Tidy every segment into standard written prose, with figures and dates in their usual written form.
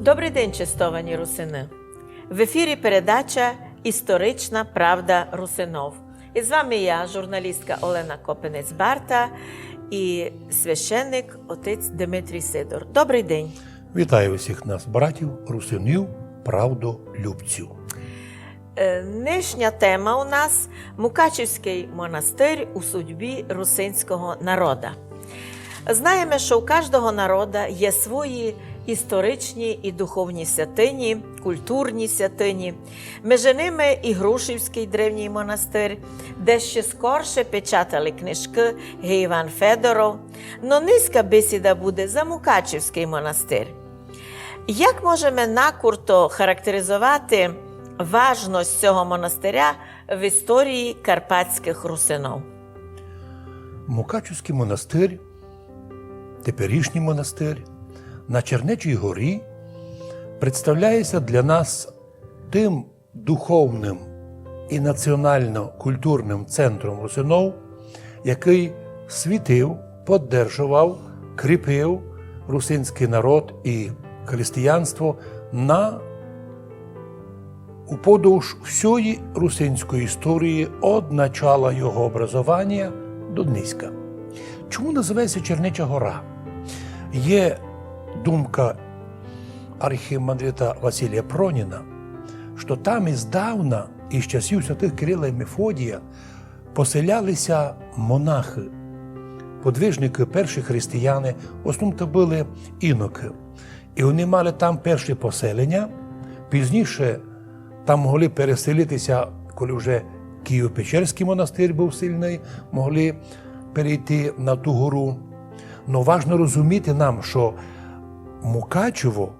Добрий день, чистовані русини! В ефірі передача «Історична правда русинов». І з вами я, журналістка Олена Копенець-Барта і священник отець Дмитрій Сидор. Добрий день! Вітаю усіх нас, братів, русинів, правдолюбців. Нинішня тема у нас – Мукачівський монастир у судьбі русинського народу. Знаємо, що у кожного народу є свої історичні і духовні святині, культурні святині. Між ними і Грушівський древній монастир, де ще скорше печатали книжки Іван Федоров. Но низька бесіда буде за Мукачівський монастир. Як можемо накурто характеризувати важність цього монастиря в історії карпатських русинов? Мукачівський монастир, теперішній монастир, на Чернечій горі представляється для нас тим духовним і національно-культурним центром русинов, який світив, підтримував, кріпив русинський народ і християнство уподовж всієї русинської історії від начала його образування до низька. Чому називається Чернеча гора? Є думка архімандрита Василія Проніна, що там іздавна, із часів святих Кирила і Мефодія, поселялися монахи, подвижники, перші християни, в основному то були іноки. І вони мали там перші поселення, пізніше там могли переселитися, коли вже Києво-Печерський монастир був сильний, могли перейти на ту гору. Но важливо розуміти нам, що Мукачево,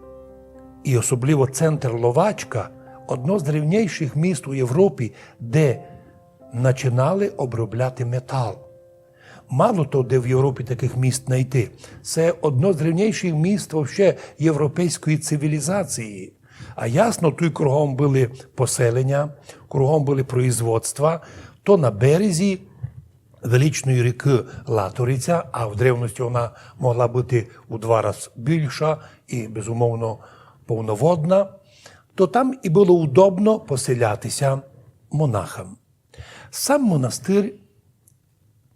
і особливо центр Ловачка, одно з древніших міст у Європі, де починали обробляти метал. Мало того, де в Європі таких міст знайти. Це одно з древніших міст вообще європейської цивілізації. А ясно, тут кругом були поселення, кругом були производства, то на березі величної ріки Латориця, а в древності вона могла бути у 2 рази більша і, безумовно, повноводна, то там і було удобно поселятися монахам. Сам монастир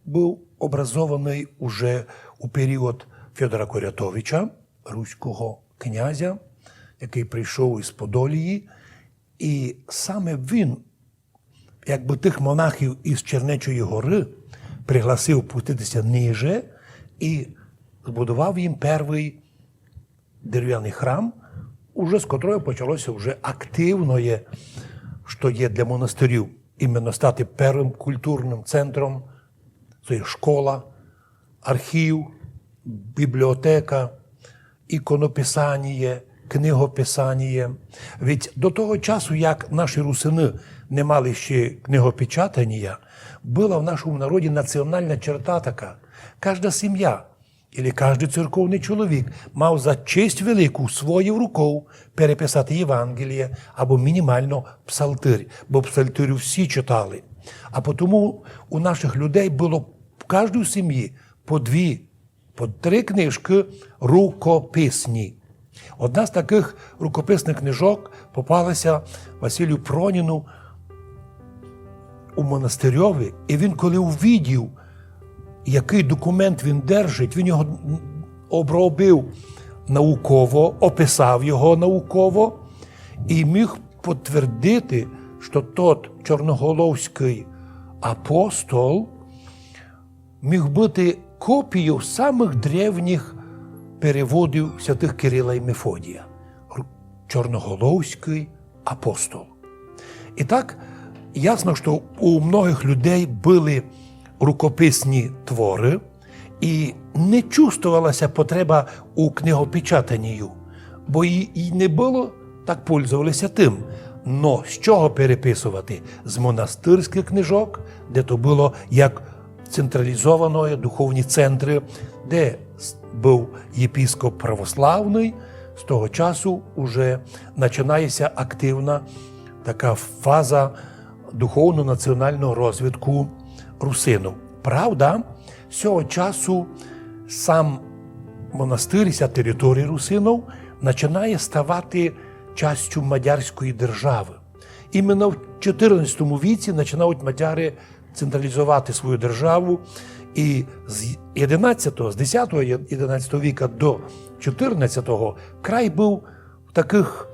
був образований уже у період Федора Корятовича, руського князя, який прийшов із Подолії, і саме він, якби тих монахів із Чернечої гори, пригласив пуститися ниже і збудував їм перший дерев'яний храм, уже з котрого почалося вже активне, що є для монастирів, іменно стати першим культурним центром. Це є школа, архів, бібліотека, іконописання, книгописання. Ведь до того часу, як наші русини не мали ще книгопечатання, була в нашому народі національна черта така. Кожна сім'я, або кожен церковний чоловік мав за честь велику своєю рукою переписати Євангеліє або мінімально псалтир, бо псалтирю всі читали. А тому у наших людей було в кожній сім'ї по 2, по 3 книжки рукописні. Одна з таких рукописних книжок попалася Василію Проніну у монастирьові, і він, коли увидів, який документ він держить, він його обробив науково, описав його науково і міг підтвердити, що тот чорноголовський апостол міг бути копією самих древніх переводів святих Кирила і Мефодія. Чорноголовський апостол. І так, ясно, що у многих людей були рукописні твори, і не чувствувалася потреба у книгопечатанні, бо і не було, так пользувалися тим. Но з чого переписувати? З монастирських книжок, де то було як централізовано духовні центри, де був єпископ православний, з того часу вже починається активна така фаза духовно-національного розвитку русинів. Правда, з цього часу сам монастир, ця територія русинів починає ставати частю мадярської держави. Іменно в 14 віці починають мадяри централізувати свою державу, і з 10-11 віка до 14-го край був в таких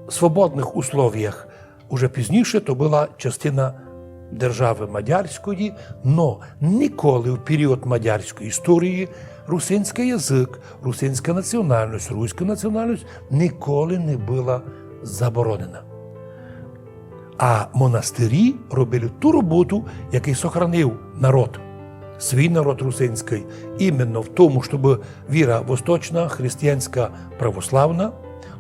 свободних условіях. Уже пізніше то була частина держави мадярської, но ніколи в період мадярської історії русинський язик, русинська національність, руська національність ніколи не була заборонена. А монастирі робили ту роботу, яку сохранив народ, свій народ русинський, іменно в тому, щоб віра восточна, християнська, православна,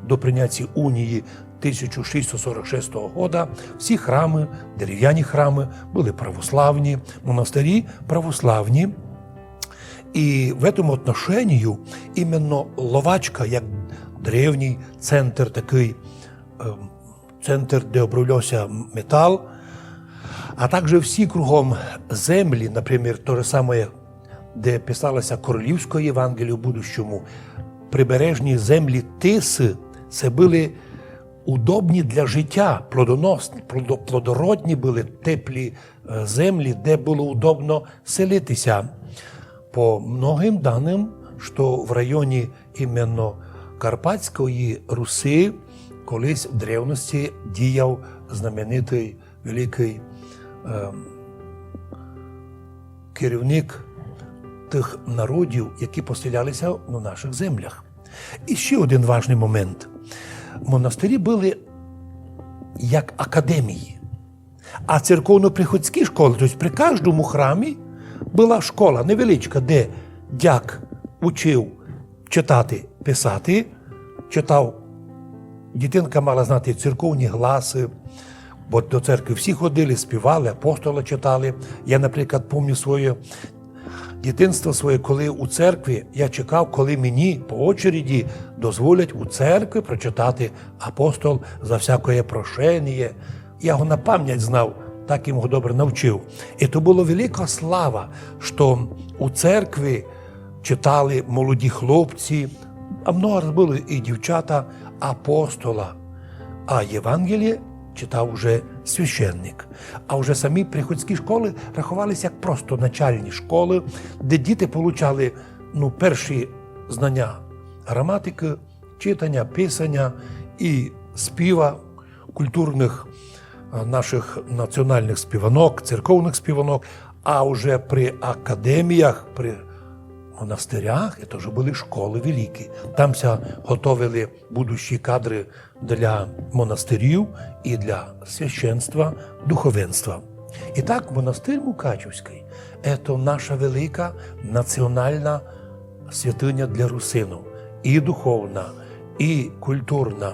до прийняття унії 1646 року, всі храми, дерев'яні храми були православні, монастирі православні. І в цьому отношенні іменно Ловачка, як древній центр такий, центр, де оброблявся метал, а також всі кругом землі, наприклад, те ж саме, де писалося Королівське Євангеліє в будущому, прибережні землі Тиси, це були удобні для життя, плодоносні, плодородні були теплі землі, де було удобно селитися. По многим даним, що в районі іменно Карпатської Руси колись в древності діяв знаменитий великий керівник тих народів, які поселялися на наших землях. І ще один важний момент. Монастирі були як академії, а церковно-приходські школи, тобто при кожному храмі була школа невеличка, де дяк учив читати, писати, читав, дитинка мала знати церковні гласи, бо до церкви всі ходили, співали, апостоли читали. Я, наприклад, пам'ятаю своє дитинство своє, коли у церкві я чекав, коли мені по очереді дозволять у церкві прочитати апостол за всякое прошення. Я його на пам'ять знав, так його добре навчив. І то була велика слава, що у церкві читали молоді хлопці, а много раз були і дівчата апостола, а Євангеліє читав уже священник. А вже самі приходські школи рахувалися як просто начальні школи, де діти отримали перші знання граматики, читання, писання і співа, культурних наших національних співанок, церковних співанок, а вже при академіях, при монастирях, це вже були школи великі. Тамся готовили будущі кадри для монастирів і для священства, духовенства. І так, монастир Мукачівський – це наша велика національна святиня для русинів. І духовна, і культурна.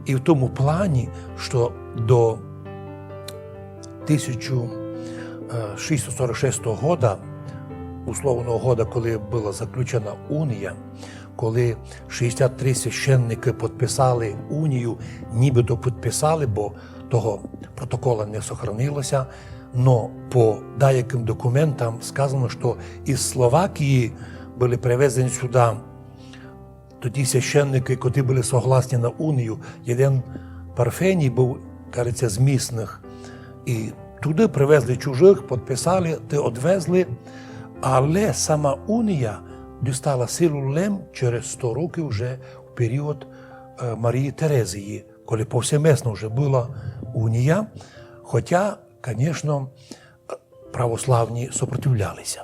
І в тому плані, що до 1646 року, условного года, коли була заключена унія, коли 63 священники підписали унію, нібито підписали, бо того протокола не сохранилося, но по деяким документам сказано, що із Словакії були привезені сюди тоді священники, які були согласні на унію. Один Парфеній був, кажеться, з місних, і туди привезли чужих, підписали, відвезли. Але сама унія дістала силу лем через 100 років вже в період Марії Терезії, коли повсемесно вже була унія, хоча, звісно, православні супротивлялися.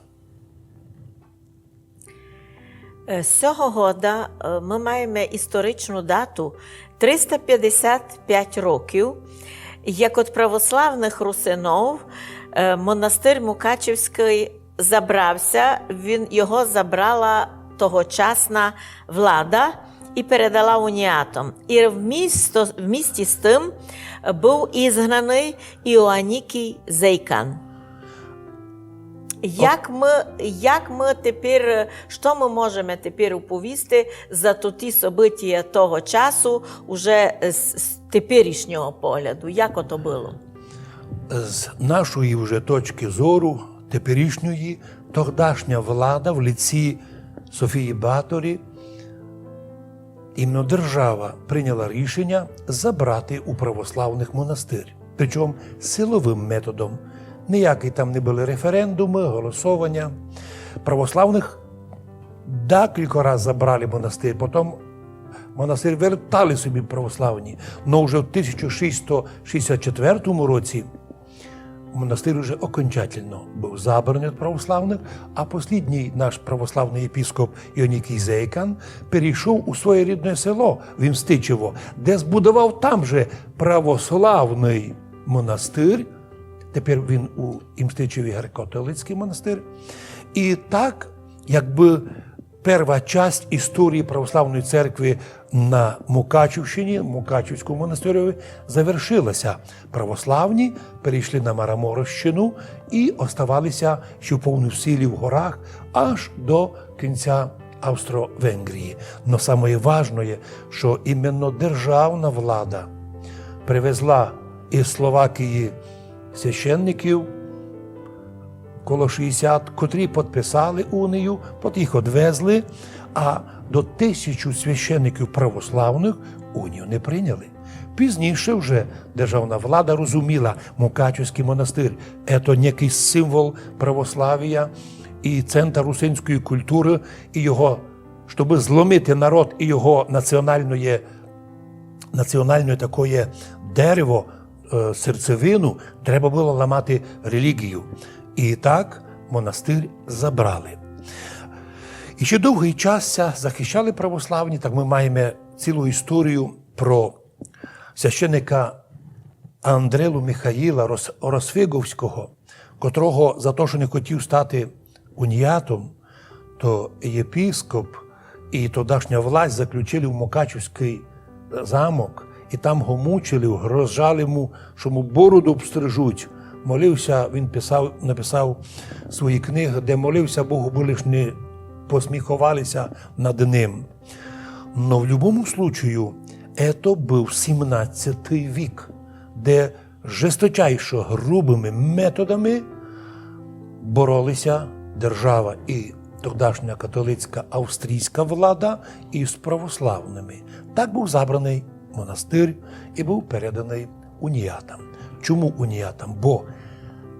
З цього года ми маємо історичну дату 355 років, як від православних русинов монастир Мукачівський забрався, його забрала тогочасна влада і передала уніатам. І в місті з тим був ізгнаний Іоанікій Зейкан. Як ми тепер, що ми можемо тепер оповісти за ті события того часу, уже з теперішнього погляду? Як ото було? З нашої вже точки зору, теперішньої, тогдашня влада в лиці Софії Баторі іменно держава прийняла рішення забрати у православних монастир. Причому силовим методом. Ніякі там не були референдуми, голосування. Православних декілька разів забрали монастир, потім монастир вертали собі православні. Но вже в 1664 році монастир вже окончательно був забраний від православних, а останній наш православний єпископ Іонікій Зейкан перейшов у своє рідне село Вімстичево, де збудував там же православний монастир. Тепер він у Імстичеві греко-католицький монастир. І так, якби перша частина історії православної церкви на Мукачівщині, Мукачівському монастирі, завершилася. Православні перейшли на Мараморщину і оставалися ще в повній силі в горах аж до кінця Австро-Венгрії. Но саме важливе, що іменно державна влада привезла із Словакії священників, коло 60, котрі підписали унію, потім їх відвезли, а до 1000 священників православних унію не прийняли. Пізніше вже державна влада розуміла, Мукачівський монастир – це некий символ православ'я і центр русинської культури, і його, щоб зломити народ і його національне таке дерево, серцевину, треба було ламати релігію. І так монастир забрали. І ще довгий час захищали православні, так ми маємо цілу історію про священника Андрелу Михаїла Росфиговського, котрого за те, що не хотів стати уніатом, то єпископ і тодашня власть заключили в Мукачівський замок, і там його мучили, грожали йому, що йому бороду обстрижуть. Молився, він написав свої книги, де молився Богу, бо лиш не посміхувалися над ним. Но в будь-якому случаю, це був 17 вік, де жесточайше грубими методами боролися держава і тодашня католицька австрійська влада із православними. Так був забраний монастир і був переданий уніатам. Чому уніатам? Бо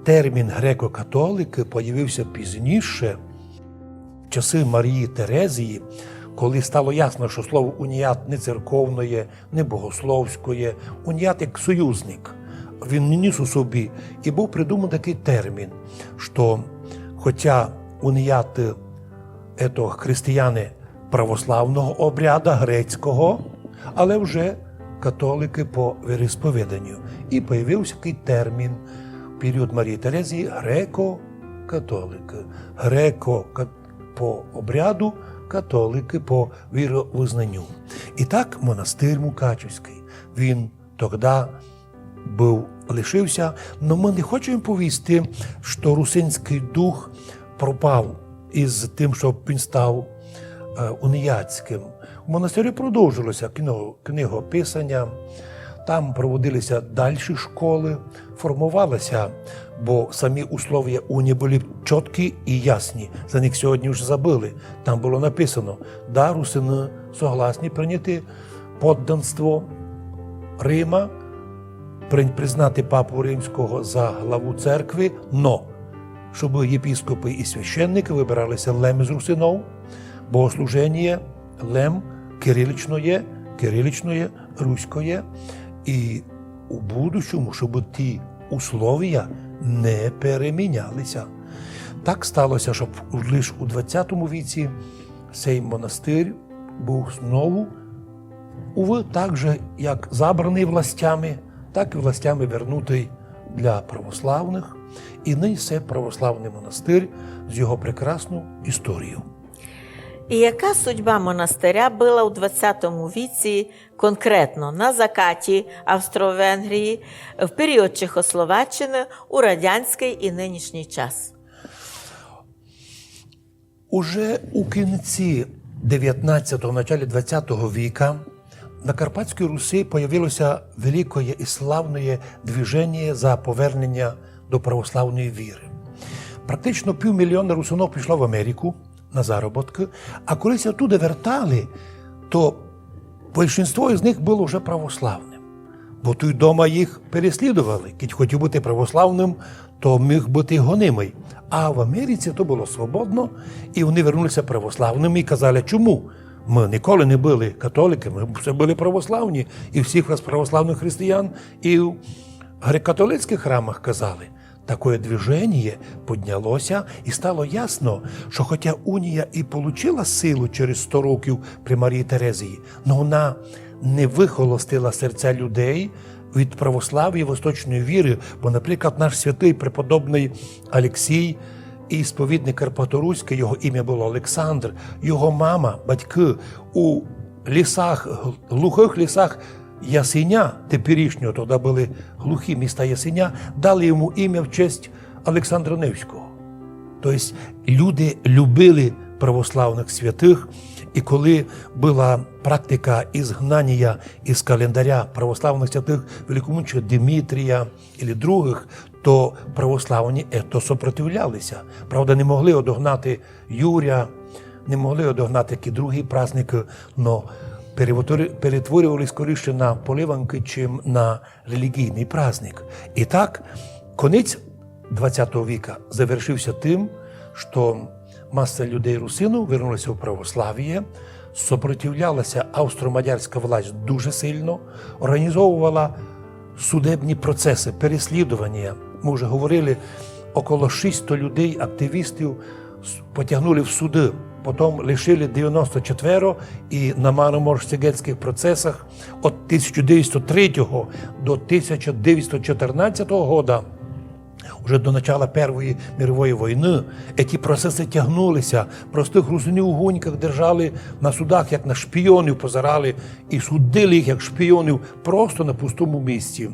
термін греко-католики появився пізніше, в часи Марії Терезії, коли стало ясно, що слово уніат не церковне, не богословське, уніат як союзник. Він не ніс у собі. І був придуманий такий термін, що хоча уніати – це християни православного обряду, грецького, але вже католики по віросповіданню. І появився такий термін в період Марії Терезії – греко-католики. Греко по обряду, католики по віровизнанню. І так монастир Мукачівський, він тоді лишився, але ми не хочемо повісти, що русинський дух пропав із тим, щоб він став уніатським. У монастирі продовжилося книгописання, там проводилися далі школи, формувалися, бо самі условия унії були чіткі і ясні. За них сьогодні вже забили. Там було написано, да, русини согласні прийняти подданство Рима, признати папу римського за главу церкви, но щоб єпископи і священники вибиралися лем з русинов, богослуження лем кириличне, руське, і у будущому, щоб ті условия не перемінялися. Так сталося, що лише у 20 віці цей монастир був знову, так же, як забраний властями, так і властями вернутий для православних. І нині це православний монастир з його прекрасною історією. І яка судьба монастиря була у 20 віці конкретно на закаті Австро-Венгрії в період Чехословаччини у радянський і нинішній час? Уже у кінці 19-го, началі 20-го віка на Карпатській Русі появилося велике і славне движення за повернення до православної віри. Практично 500 000 русинов пішло в Америку на заробітки, а коли оттуда вертали, то Большинство з них було вже православним, бо тут вдома їх переслідували. Кіть хотів бути православним, то міг бути гонимий. А в Америці то було свободно, і вони вернулися православними і казали, чому? Ми ніколи не були католиками, ми все були православні, і всіх вас православних християн, і в греко-католицьких храмах казали. Таке движення піднялося, і стало ясно, що хоча унія і отримала силу через 100 років при Марії Терезії, але вона не вихолостила серця людей від православ'я і восточної віри, бо, наприклад, наш святий преподобний Алексій і сповідник Карпаторуський, його ім'я було Олександр, його мама, батьки у лісах, глухих лісах Ясеня, теперішнього, тоді були глухі міста Ясеня, дали йому ім'я в честь Олександра Невського. Тобто люди любили православних святих, і коли була практика ізгнання із календаря православних святих великомученика Димитрія і других, то православні ето сопротивлялися. Правда, не могли одогнати Юрія, не могли одогнати які другі праздники, але перетворювали скоріше на поливанки, чим на релігійний праздник. І так, кінець ХХ віка завершився тим, що маса людей русину вернулася в православ'я, сопротивлялася австро-мадярська власть дуже сильно, організовувала судебні процеси, переслідування. Ми вже говорили, около 600 людей, активістів потягнули в суди, потім лишили 94 і на Мармор-Сегетських процесах від 1903 до 1914 року, уже до начала Першої мирової війни, ці процеси тягнулися. Простих русинів у гоньках держали на судах, як на шпіонів позирали, і судили їх, як шпіонів, просто на пустому місці.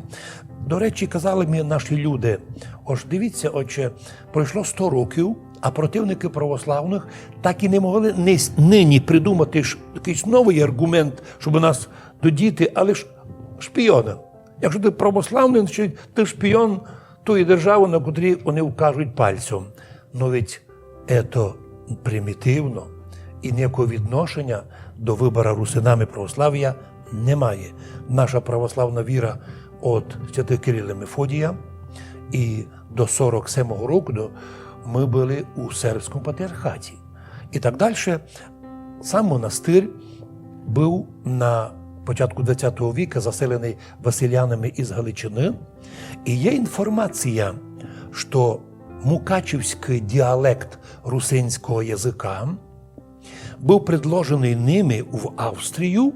До речі, казали мені наші люди, ось дивіться, отче, пройшло 100 років, а противники православних так і не могли нині придумати якийсь новий аргумент, щоб нас додіти, але ж шпіона. Якщо ти православний, то ти шпіон тої держави, на котрій вони вкажуть пальцем. Но ведь це примітивно і ніякого відношення до вибору русинами православ'я немає. Наша православна віра від святих Кирила Мефодія і до 47-го року ми були у сербському патріархаті. І так далі. Сам монастир був на початку ХХ віка заселений василянами із Галичини. І є інформація, що мукачівський діалект русинського язика був предложений ними в Австрію,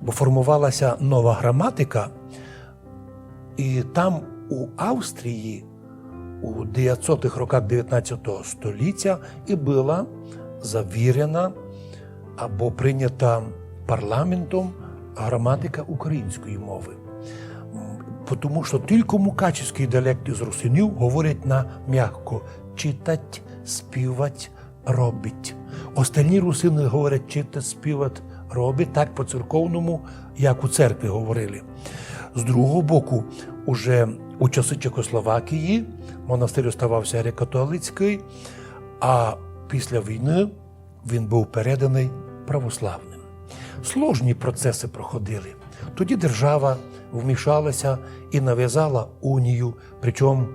бо формувалася нова граматика, і там у Австрії у 900-х роках 19 століття і була завірена або прийнята парламентом граматика української мови. Тому що тільки мукачівський діалект із русинів говорять на м'яко читать, співать, робить. Остальні русини говорять читать, співать, робить, так по-церковному, як у церкві говорили. З другого боку, уже у часи Чехословакії монастир оставався греко-католицький, а після війни він був переданий православним. Сложні процеси проходили. Тоді держава вмішалася і нав'язала унію, причому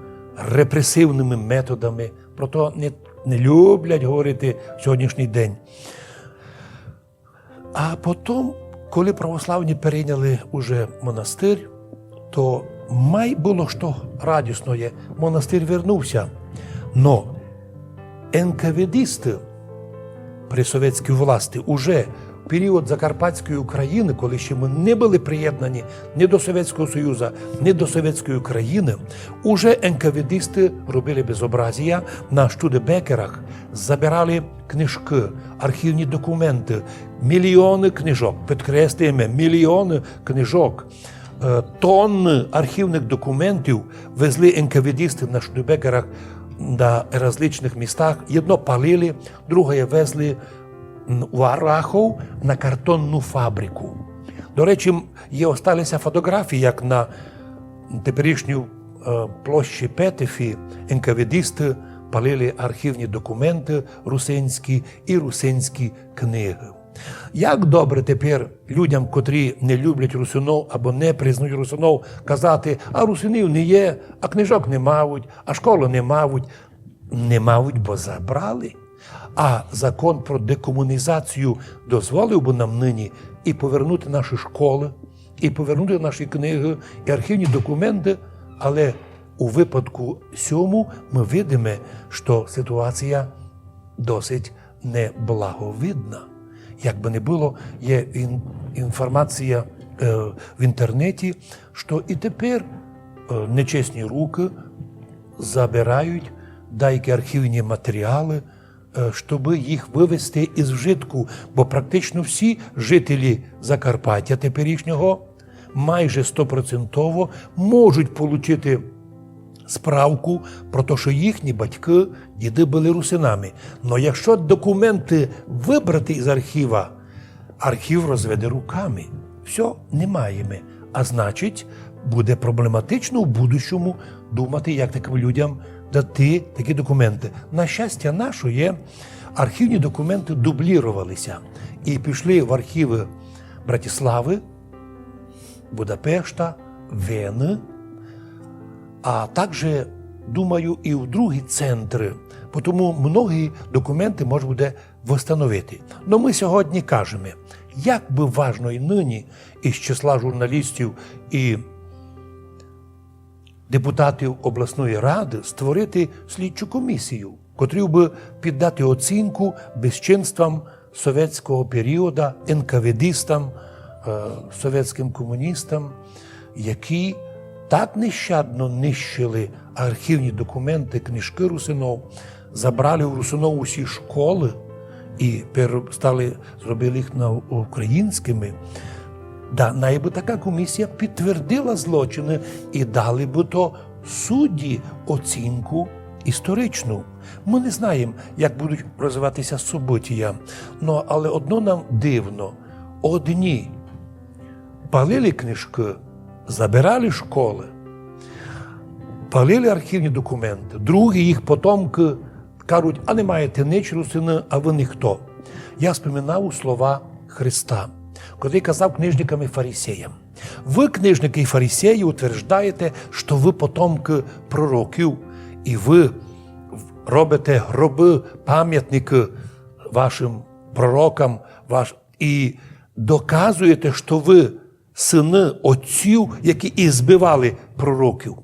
репресивними методами. Про то не люблять говорити в сьогоднішній день. А потім, коли православні перейняли уже монастир, то май було що радісне. Монастир вернувся. Но НКВДисти при совєтській власті уже в період Закарпатської України, коли ще ми не були приєднані ні до Совєтського Союзу, ні до Совєтської країни, уже НКВДисти робили безобразія на Штудебекерах, забирали книжки, архівні документи, мільйони книжок, підкреслюємо, мільйони книжок, тонни архівних документів везли НКВДисти на Штудебекерах на различних містах. Одно палили, друге везли у Арахов на картонну фабрику. До речі, осталися фотографії, як на теперішній площі Петефі НКВДисти палили архівні документи русинські і русинські книги. Як добре тепер людям, котрі не люблять русинов або не признають русинов, казати, а русинів не є, а книжок не мають, а школи не мають. Не мають, бо забрали. А закон про декомунізацію дозволив би нам нині і повернути наші школи, і повернути наші книги, і архівні документи, але у випадку сьому ми видимо, що ситуація досить неблаговидна. Як би не було, є інформація в інтернеті, що і тепер нечесні руки забирають деякі архівні матеріали, щоб їх вивести із вжитку, бо практично всі жителі Закарпаття теперішнього майже 100% можуть отримати справку про те, що їхні батьки, діди були русинами. Но якщо документи вибрати із архіва, архів розведе руками. Все, не маємо. А значить, буде проблематично в будущому думати, як таким людям дати такі документи. На щастя наше, архівні документи дублірувалися і пішли в архіви Братислави, Будапешта, Вени, а також, думаю, і в другі центри. Тому многі документи можна буде встановити. Но ми сьогодні кажемо, як би важно і нині із числа журналістів і депутатів обласної ради створити слідчу комісію, котру би піддати оцінку безчинствам совєтського періоду, НКВДистам, совєтським комуністам, які так нещадно нищили архівні документи, книжки русинов, забрали у русинов усі школи і зробили їх українськими. Да, найби така комісія підтвердила злочини і дали би то судді оцінку історичну. Ми не знаємо, як будуть розвиватися события, але одно нам дивно. Одні палили книжки, забирали школи, палили архівні документи, другі їх потомки кажуть, а не маєте ніч русини, а ви ніхто. Я споминав слова Христа, коли казав книжникам і фарисеям. Ви, книжники і фарисеї, утверждаєте, що ви потомки пророків, і ви робите гроби, пам'ятники вашим пророкам, і доказуєте, що ви сини отців, які і збивали пророків.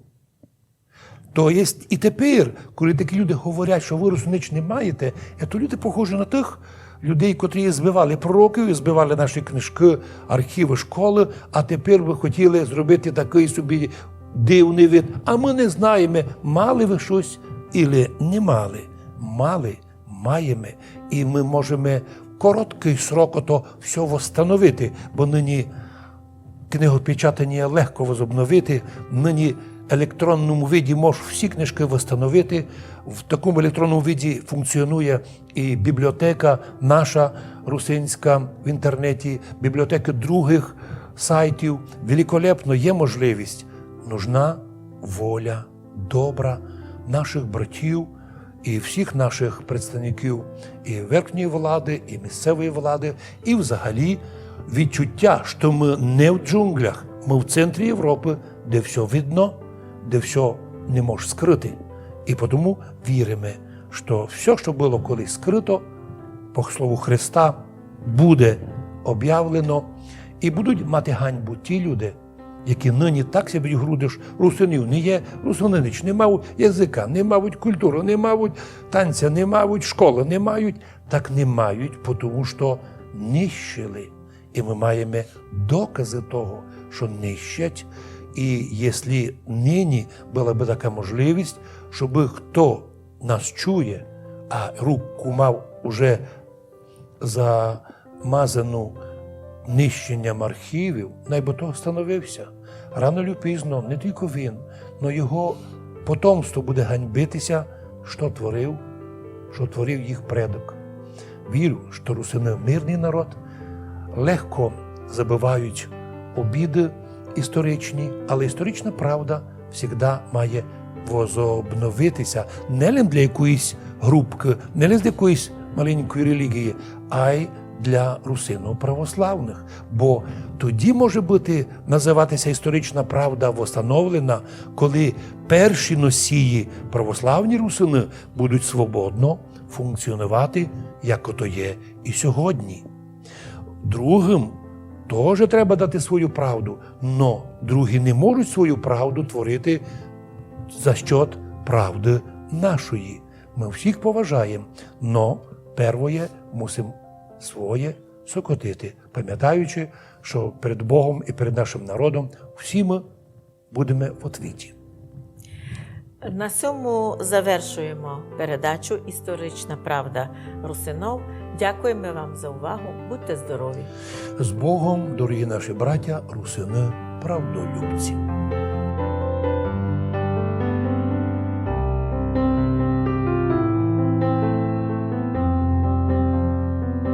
То є і тепер, коли такі люди говорять, що ви русинич не маєте, то люди похожі на тих людей, котрі збивали пророків, збивали наші книжки, архіви, школи, а тепер ви хотіли зробити такий собі дивний вид. А ми не знаємо, мали ви щось або не мали. Мали, маємо. І ми можемо в короткий срок ото все встановити, бо нині книгопечатання легко возобновити, нині в електронному виді можеш всі книжки встановити. В такому електронному виді функціонує і бібліотека наша, русинська, в інтернеті, бібліотеки других сайтів. Великолепно є можливість. Нужна воля добра наших братів і всіх наших представників і верхньої влади, і місцевої влади, і взагалі відчуття, що ми не в джунглях, ми в центрі Європи, де все видно, де все не можеш скрити. І тому віримо, що все, що було колись скрито, по слову Христа, буде об'явлено, і будуть мати ганьбу ті люди, які нині так себе грудиш, русинів не є, русинич не мають язика, не мають культури, не мають танця, не мають школи, не мають, так не мають, тому що нищили. І ми маємо докази того, що нищать. І якщо нині була б така можливість, щоб хто нас чує, а руку мав уже замазану нищенням архівів, найбо то становився. Рано чи пізно не тільки він, але його потомство буде ганьбитися, що творив їх предок. Вірю, що русини мирний народ, легко забивають обіди історичні, але історична правда завжди має возобновитися не лише для якоїсь групки, не лише для якоїсь маленької релігії, а й для русинів православних, бо тоді може бути називатися історична правда встановлена, коли перші носії православні русини будуть свободно функціонувати, як ото є і сьогодні. Другим теж треба дати свою правду, но другі не можуть свою правду творити за счет правди нашої. Ми всіх поважаємо, но первоє мусимо своє сокотити, пам'ятаючи, що перед Богом і перед нашим народом всі ми будемо в отвіті. На цьому завершуємо передачу «Історична правда русинов». Дякуємо вам за увагу. Будьте здорові! З Богом, дорогі наші браття, русини, правдолюбці!